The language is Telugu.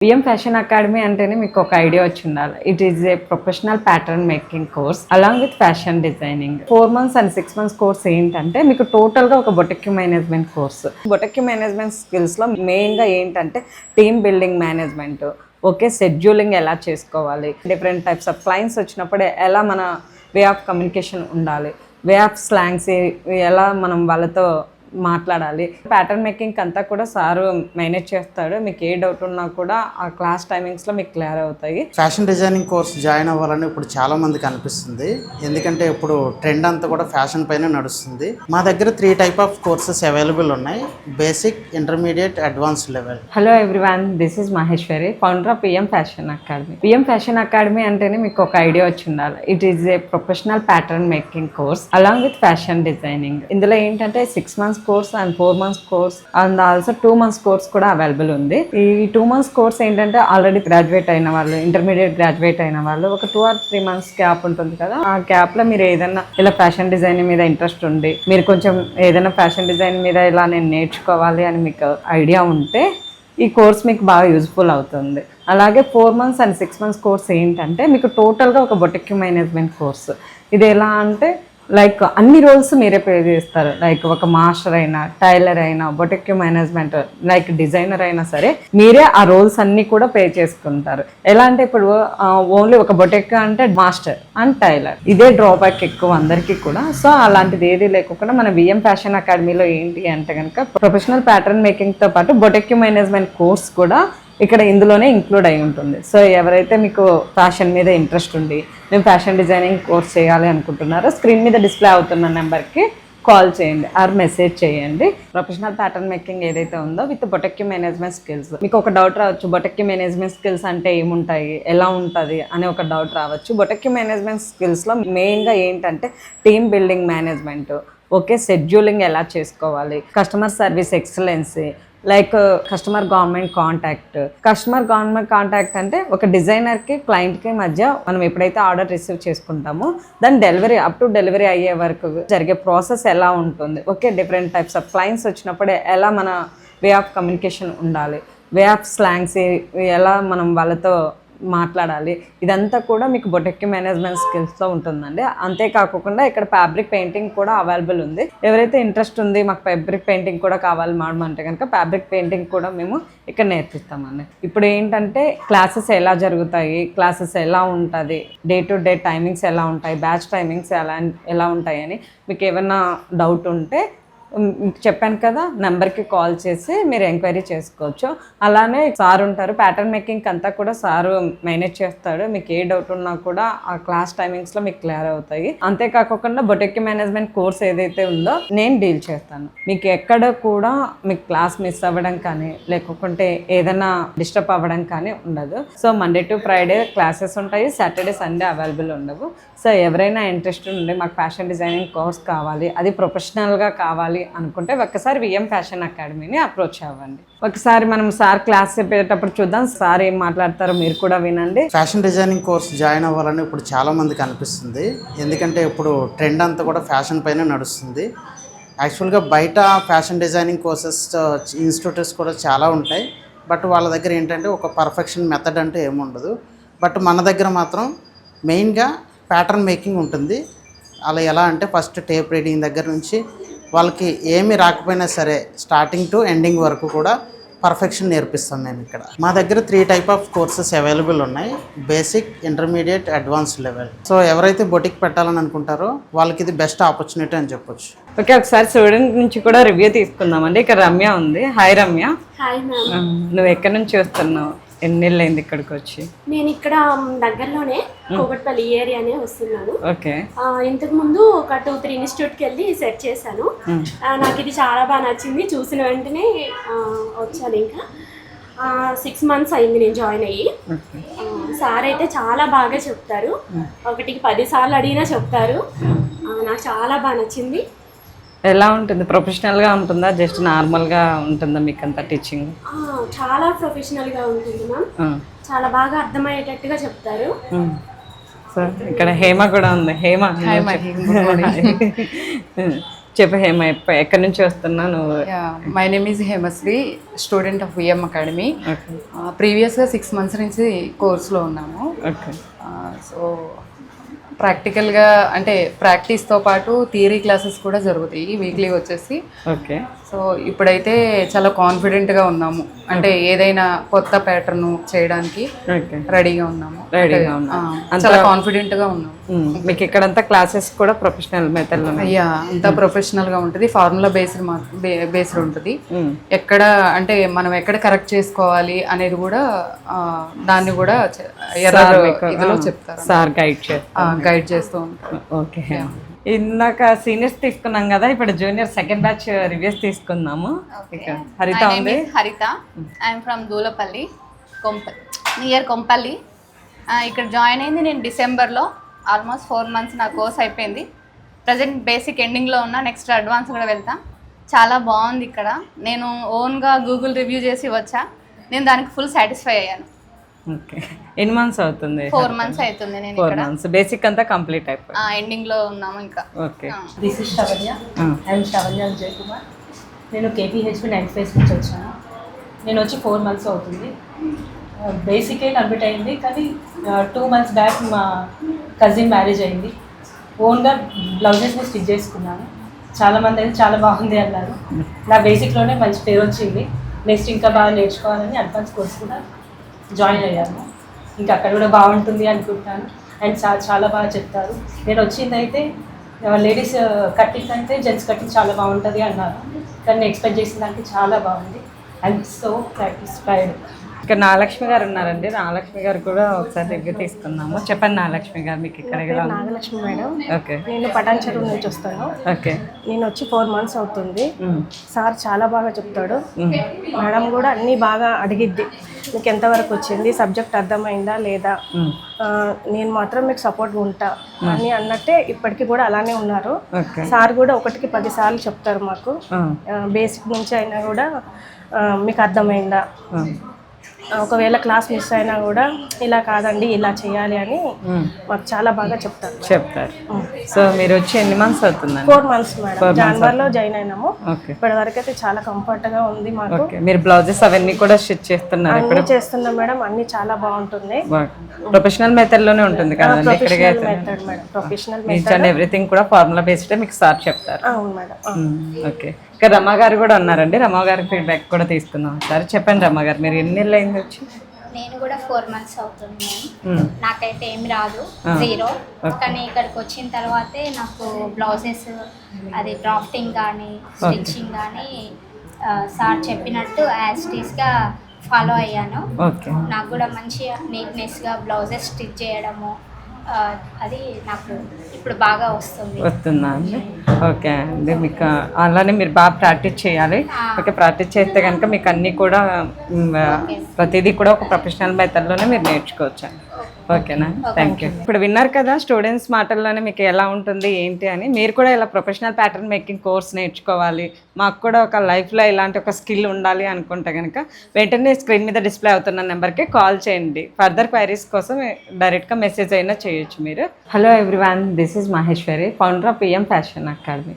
పిఎం ఫ్యాషన్ అకాడమీ అంటేనే మీకు ఒక ఐడియా వచ్చి ఉండాలి. It is a professional pattern making course along with fashion designing. 4 months and 6 months course ఏంటంటే మీకు టోటల్గా ఒక బొటెక్యూ మేనేజ్మెంట్ కోర్స్. బొటెక్యూ మేనేజ్మెంట్ స్కిల్స్లో మెయిన్గా ఏంటంటే team building management, okay, scheduling ఎలా చేసుకోవాలి, డిఫరెంట్ టైప్స్ ఆఫ్ క్లయింట్స్ వచ్చినప్పుడు ఎలా మన వే ఆఫ్ కమ్యూనికేషన్ ఉండాలి, వే ఆఫ్ స్లాంగ్స్ ఎలా మనం వాళ్ళతో మాట్లాడాలి. ప్యాటర్న్ మేకింగ్ అంతా కూడా సారు మేనేజ్ చేస్తాడు. మీకు ఏ డౌట్ ఉన్నా కూడా ఆ క్లాస్ టైమింగ్స్లో మీకు క్లియర్ అవుతాయి. ఫ్యాషన్ డిజైనింగ్ కోర్స్ జాయిన్ అవ్వాలని ఇప్పుడు చాలా మందికి అనిపిస్తుంది. ఎందుకంటే ఇప్పుడు ట్రెండ్ అంతా కూడా ఫ్యాషన్ పైన నడుస్తుంది. మా దగ్గర 3 type ఆఫ్ కోర్సెస్ అవైలబుల్ ఉన్నాయి: basic, intermediate, advanced level. Hello everyone, this is Maheshwari, founder of PM fashion academy. PM fashion academy అంటేనే మీకు ఒక ఐడియా వచ్చి ఉండాలి. It is a professional pattern making course along with fashion designing. ఇందులో ఏంటంటే 6 months course and 4 months course and also 2 months course కూడా అవైలబుల్ ఉంది. ఈ 2 months కోర్స్ ఏంటంటే ఆల్రెడీ గ్రాడ్యుయేట్ అయిన వాళ్ళు, ఇంటర్మీడియట్ గ్రాడ్యుయేట్ అయిన వాళ్ళు ఒక 2 or 3 months గ్యాప్ ఉంటుంది కదా, ఆ గ్యాప్ లో మీరు ఏదైనా ఇలా ఫ్యాషన్ డిజైన్ మీద ఇంట్రెస్ట్ ఉండి మీరు కొంచెం ఏదైనా ఫ్యాషన్ డిజైన్ మీద ఇలా నేను నేర్చుకోవాలి అని మీకు ఐడియా ఉంటే ఈ కోర్స్ మీకు బాగా యూజ్ఫుల్ అవుతుంది. అలాగే 4 months అండ్ 6 months కోర్స్ ఏంటంటే మీకు టోటల్గా ఒక బొటెక్యూ మేనేజ్మెంట్ కోర్స్. ఇది ఎలా అంటే లైక్ అన్ని రోల్స్ మీరే పే చేస్తారు. లైక్ ఒక మాస్టర్ అయినా, టైలర్ అయినా, బొటెక్యూ మేనేజ్మెంట్ లైక్ డిజైనర్ అయినా సరే మీరే ఆ రోల్స్ అన్ని కూడా పే చేసుకుంటారు. ఎలా అంటే ఇప్పుడు ఓన్లీ ఒక బొటెక్యూ అంటే మాస్టర్ అండ్ టైలర్, ఇదే డ్రాబ్యాక్ ఎక్కువ అందరికీ కూడా. సో అలాంటిది ఏది లేకుండా మన విఎం ఫ్యాషన్ అకాడమీలో ఏంటి అంటే కనుక ప్రొఫెషనల్ ప్యాటర్న్ మేకింగ్తో పాటు బొటెక్యూ మేనేజ్మెంట్ కోర్స్ కూడా ఇక్కడ ఇందులోనే ఇంక్లూడ్ అయి ఉంటుంది. సో ఎవరైతే మీకు ఫ్యాషన్ మీద ఇంట్రెస్ట్ ఉండి మేము ఫ్యాషన్ డిజైనింగ్ కోర్స్ చేయాలి అనుకుంటున్నారో స్క్రీన్ మీద డిస్ప్లే అవుతున్న నెంబర్కి కాల్ చేయండి ఆర్ మెసేజ్ చేయండి. ప్రొఫెషనల్ ప్యాటర్న్ మేకింగ్ ఏదైతే ఉందో విత్ బొటెక్యూ మేనేజ్మెంట్ స్కిల్స్. మీకు ఒక డౌట్ రావచ్చు, బొటెక్యూ మేనేజ్మెంట్ స్కిల్స్ అంటే ఏముంటాయి, ఎలా ఉంటుంది అనే ఒక డౌట్ రావచ్చు. బొటెక్యూ మేనేజ్మెంట్ స్కిల్స్లో మెయిన్గా ఏంటంటే team building management, okay, scheduling ఎలా చేసుకోవాలి, customer service excellency, like customer government contact అంటే ఒక డిజైనర్కి క్లయింట్కి మధ్య మనం ఎప్పుడైతే ఆర్డర్ రిసీవ్ చేసుకుంటామో దాని డెలివరీ అప్ టు డెలివరీ అయ్యే వరకు జరిగే ప్రాసెస్ ఎలా ఉంటుంది, okay, different types of clients వచ్చినప్పుడు ఎలా మన వే ఆఫ్ కమ్యూనికేషన్ ఉండాలి, వే ఆఫ్ స్లాంగ్స్ ఎలా మనం వాళ్ళతో మాట్లాడాలి, ఇదంతా కూడా మీకు బొటెక్యూ మేనేజ్మెంట్ స్కిల్స్లో ఉంటుందండి. అంతేకాకుండా ఇక్కడ ఫ్యాబ్రిక్ పెయింటింగ్ కూడా అవైలబుల్ ఉంది. ఎవరైతే ఇంట్రెస్ట్ ఉంది మాకు ఫ్యాబ్రిక్ పెయింటింగ్ కూడా కావాలి మేడం అంటే కనుక ఫ్యాబ్రిక్ పెయింటింగ్ కూడా మేము ఇక్కడ నేర్పిస్తామండి. ఇప్పుడు ఏంటంటే క్లాసెస్ ఎలా జరుగుతాయి, క్లాసెస్ ఎలా ఉంటుంది, డే టు డే టైమింగ్స్ ఎలా ఉంటాయి, బ్యాచ్ టైమింగ్స్ ఎలా ఉంటాయి అని మీకు ఏమైనా డౌట్ ఉంటే చెప్పాను కదా, నెంబర్కి కాల్ చేసి మీరు ఎంక్వైరీ చేసుకోవచ్చు. అలానే సార్ ఉంటారు, ప్యాటర్న్ మేకింగ్ అంతా కూడా సారు మేనేజ్ చేస్తాడు. మీకు ఏ డౌట్ ఉన్నా కూడా ఆ క్లాస్ టైమింగ్స్లో మీకు క్లియర్ అవుతాయి. అంతేకాకుండా బొటెక్యూ మేనేజ్మెంట్ కోర్స్ ఏదైతే ఉందో నేను డీల్ చేస్తాను. మీకు ఎక్కడ కూడా మీకు క్లాస్ మిస్ అవ్వడం కానీ లేకుంటే ఏదైనా డిస్టర్బ్ అవ్వడం కానీ ఉండదు. So Monday to Friday classes ఉంటాయి, సాటర్డే సండే అవైలబుల్ ఉండవు. సో ఎవరైనా ఇంట్రెస్ట్ ఉండి మాకు ఫ్యాషన్ డిజైనింగ్ కోర్స్ కావాలి, అది ప్రొఫెషనల్గా కావాలి అనుకుంటే ఒక్కసారి విఎం ఫ్యాషన్ అకాడమీని అప్రోచ్ అవ్వండి. ఒకసారి మనం సార్ క్లాస్ చెప్పేటప్పుడు చూద్దాం, సార్ ఏం మాట్లాడతారో మీరు కూడా వినండి. ఫ్యాషన్ డిజైనింగ్ కోర్స్ జాయిన్ అవ్వాలని ఇప్పుడు చాలా మందికి అనిపిస్తుంది. ఎందుకంటే ఇప్పుడు ట్రెండ్ అంతా కూడా ఫ్యాషన్ పైన నడుస్తుంది. యాక్చువల్గా బయట ఫ్యాషన్ డిజైనింగ్ కోర్సెస్ ఇన్స్టిట్యూట్స్ కూడా చాలా ఉంటాయి. బట్ వాళ్ళ దగ్గర ఏంటంటే ఒక పర్ఫెక్షన్ మెథడ్ అంటే ఏముండదు. బట్ మన దగ్గర మాత్రం మెయిన్గా ప్యాటర్న్ మేకింగ్ ఉంటుంది. అలా ఎలా అంటే ఫస్ట్ టేప్ రీడింగ్ దగ్గర నుంచి వాళ్ళకి ఏమి రాకపోయినా సరే స్టార్టింగ్ టు ఎండింగ్ వరకు కూడా పర్ఫెక్షన్ నేర్పిస్తాం మేము ఇక్కడ. మా దగ్గర 3 type ఆఫ్ కోర్సెస్ అవైలబుల్ ఉన్నాయి: basic, intermediate, advanced level. So ఎవరైతే బొటిక్ పెట్టాలని అనుకుంటారో వాళ్ళకి ఇది బెస్ట్ ఆపర్చునిటీ అని చెప్పొచ్చు. ఓకే, ఒకసారి స్టూడెంట్ నుంచి కూడా రివ్యూ తీసుకుందామండి. ఇక్కడ రమ్య ఉంది. హాయ్ రమ్య. Hi ma'am. నువ్వు ఎక్కడి నుంచి వస్తున్నావు, ఎన్నేళ్ళైంది ఇక్కడికి వచ్చి? నేను ఇక్కడ దగ్గరలోనే కోకట్పల్లి ఏరియానే వస్తున్నాను. ఓకే. ఇంతకు ముందు ఒక 2-3 ఇన్స్టిట్యూట్కి వెళ్ళి సెర్చ్ చేశాను. నాకు ఇది చాలా బాగా నచ్చింది. చూసిన వెంటనే వచ్చాను. ఇంకా 6 months అయింది నేను జాయిన్ అయ్యి. సార్ అయితే చాలా బాగా చెప్తారు. 1కి 10 సార్లు అడిగినా చెప్తారు. నాకు చాలా బాగా నచ్చింది. ఎలా ఉంటుంది, ప్రొఫెషనల్గా ఉంటుందా, జస్ట్ నార్మల్గా ఉంటుందా మీకు అంతా టీచింగ్? చాలా ప్రొఫెషనల్గా ఉంటుంది మ్యామ్. చాలా బాగా అర్థమయ్యేటట్టుగా చెప్తారు. సో ఇక్కడ హేమ కూడా ఉంది. హేమ చెప్పు హేమ, ఎక్కడి నుంచి వస్తున్నా నువ్వు? My name is Hemashri, student of VM Academy. Okay ప్రీవియస్గా 6 months నుంచి కోర్సులో ఉన్నాము. ఓకే సో ప్రాక్టికల్గా అంటే ప్రాక్టీస్తో పాటు థియరీ క్లాసెస్ కూడా జరుగుతాయి వీక్లీ వచ్చేసి. ఓకే సో ఇప్పుడైతే చాలా కాన్ఫిడెంట్గా ఉన్నాము, అంటే ఏదైనా కొత్త ప్యాటర్న్ చేయడానికి ఓకే రెడీగా ఉన్నాము. రెడీగా ఉన్నాం. చాలా కాన్ఫిడెంట్గా ఉన్నాము. మీకు ఇక్కడంతా క్లాసెస్ కూడా ప్రొఫెషనల్ మెథడ్లో? అయ్యా అంతా ప్రొఫెషనల్గా ఉంటుంది, ఫార్ములా బేస్డ్ ఉంటుంది. ఎక్కడ అంటే మనం ఎక్కడ కరెక్ట్ చేసుకోవాలి అనేది కూడా దాన్ని కూడా ఇదిలో చెప్తారు, సార్ గైడ్ చేస్తూ ఉంటారు. ఓకే, ఇందాక సీనియర్స్ తీసుకున్నాం కదా, ఇప్పుడు జూనియర్ సెకండ్ బ్యాచ్ రివ్యూస్ తీసుకుందాము. హరిత ఉంది. హరిత, I'm from Dulapalli, near Kompally. ఇక్కడ జాయిన్ అయింది నేను డిసెంబర్లో. ఆల్మోస్ట్ 4 months నా కోర్స్ అయిపోయింది. ప్రజెంట్ బేసిక్ ఎండింగ్లో ఉన్నా, నెక్స్ట్ అడ్వాన్స్ కూడా వెళ్తా. చాలా బాగుంది ఇక్కడ. నేను ఓన్గా గూగుల్ రివ్యూ చేసి వచ్చా, నేను దానికి ఫుల్ సాటిస్ఫై అయ్యాను. ఓకే, ఎన్ని మంత్స్ అవుతుంది? 4 months అవుతుంది. నేను 4 months బేసిక్ అంతా కంప్లీట్ అయిపోయింది. ఎండింగ్లో ఉన్నాము ఇంకా. Okay, this is Shavanya, I'm Shavanya Vijay Kumar. నేను కేపీహెచ్పి 9th phase నుంచి వచ్చాను. నేను వచ్చి 4 months అవుతుంది. బేసికే కంప్లీట్ అయింది, కానీ 2 months బ్యాక్ మా కజిన్ మ్యారేజ్ అయింది. ఓన్గా బ్లౌజెస్ని స్టిచ్ చేసుకున్నాను. చాలామంది అయితే చాలా బాగుంది అన్నారు. నా బేసిక్లోనే మంచి పేరు వచ్చింది. నెక్స్ట్ ఇంకా బాగా నేర్చుకోవాలని అడ్వాన్స్ కోర్స్ కూడా జాయిన్ అయ్యాను. ఇంకా అక్కడ కూడా బాగుంటుంది అనుకుంటాను. అండ్ చాలా బాగా చెప్తారు. నేను వచ్చిందైతే లేడీస్ కటింగ్ అయితే జెంట్స్ కటింగ్ చాలా బాగుంటుంది అన్నారు, కానీ ఎక్స్పెక్ట్ చేసిన దానికి చాలా బాగుంది. And so satisfied. ఇక్కడ నాగలక్ష్మి గారు ఉన్నారండి. నాగలక్ష్మి గారు కూడా ఒకసారి రివ్యూ తీసుకుందాము. చెప్పండి నాగలక్ష్మి గారు, మీకు ఇక్కడ నాగలక్ష్మి మేడం. ఓకే, నేను పటాన్ చెరువు నుంచి వస్తాను. ఓకే, నేను వచ్చి 4 months అవుతుంది. సార్ చాలా బాగా చెప్తాడు. మేడం కూడా అన్నీ బాగా అడిగిద్ది, మీకు ఎంతవరకు వచ్చింది, సబ్జెక్ట్ అర్థమైందా లేదా, నేను మాత్రం మీకు సపోర్ట్ ఉంటా అని అన్నట్టే ఇప్పటికీ కూడా అలానే ఉన్నారు. సార్ కూడా 1కి 10 సార్లు చెప్తారు మాకు. బేసిక్ నుంచి అయినా కూడా మీకు అర్థమైందా, ఒకవేళ క్లాస్ మిస్ అయినా కూడా ఇలా కాదండి ఇలా చేయాలి అని మాకు చాలా బాగా చెప్తారు. సో మీరు వచ్చి ఎన్ని మంత్స్ అవుతుందండి? 4 months మేడం. జనవరిలో జాయిన్ అయినాము. ఇప్పటి వరకు అయితే చాలా కంఫర్ట్ గా ఉంది మాకు. మీరు బ్లౌజెస్ అవన్నీ కూడా స్టిచ్ చేస్తున్నారు? అన్ని చేస్తున్నాం మేడం, అన్ని చాలా బాగుంటుంది. ప్రొఫెషనల్ మెథడ్ లోనే ఉంటుంది కదా? Professional method madam, professional method. Everything కూడా ఫార్ములా బేస్డ్ మీకు సార్ చెప్తారు. అవును మేడం. ఓకే, ఇక్కడ రమా గారు కూడా ఉన్నారండి. రమా గారి ఫీడ్బ్యాక్ కూడా తీసుకుందాం సార్. చెప్పండి రమా గారు, మీరు ఎన్ని నెలలు అయింది వచ్చి? నేను కూడా 4 months అవుతుంది మ్యామ్. నాకైతే ఏం రాదు, 0. కానీ ఇక్కడికి వచ్చిన తర్వాతే నాకు బ్లౌజెస్ అది డ్రాఫ్టింగ్ కానీ స్టిచ్చింగ్ కానీ సార్ చెప్పినట్టు యాజ్ టీస్గా ఫాలో అయ్యాను. నాకు కూడా మంచిగా నీట్నెస్గా బ్లౌజెస్ స్టిచ్ చేయడము అది నాకు ఇప్పుడు బాగా వస్తుందా అండి? ఓకే అండి, మీకు అలానే మీరు బాగా ప్రాక్టీస్ చేయాలి. ఓకే, ప్రాక్టీస్ చేస్తే కనుక మీకు అన్నీ కూడా ప్రతిదీ కూడా ఒక ప్రొఫెషనల్ మెథడ్లోనే మీరు నేర్చుకోవచ్చు. ఓకేనా, థ్యాంక్ యూ. ఇప్పుడు విన్నారు కదా స్టూడెంట్స్ మాటల్లోనే మీకు ఎలా ఉంటుంది ఏంటి అని. మీరు కూడా ఇలా ప్రొఫెషనల్ ప్యాటర్న్ మేకింగ్ కోర్స్ నేర్చుకోవాలి, మాకు కూడా ఒక లైఫ్లో ఇలాంటి ఒక స్కిల్ ఉండాలి అనుకుంటే కనుక వెంటనే స్క్రీన్ మీద డిస్ప్లే అవుతున్న నెంబర్కి కాల్ చేయండి. ఫర్దర్ క్వైరీస్ కోసం డైరెక్ట్గా మెసేజ్ అయినా చేయొచ్చు మీరు. Hello everyone, this is Maheshwari, founder of PM fashion academy.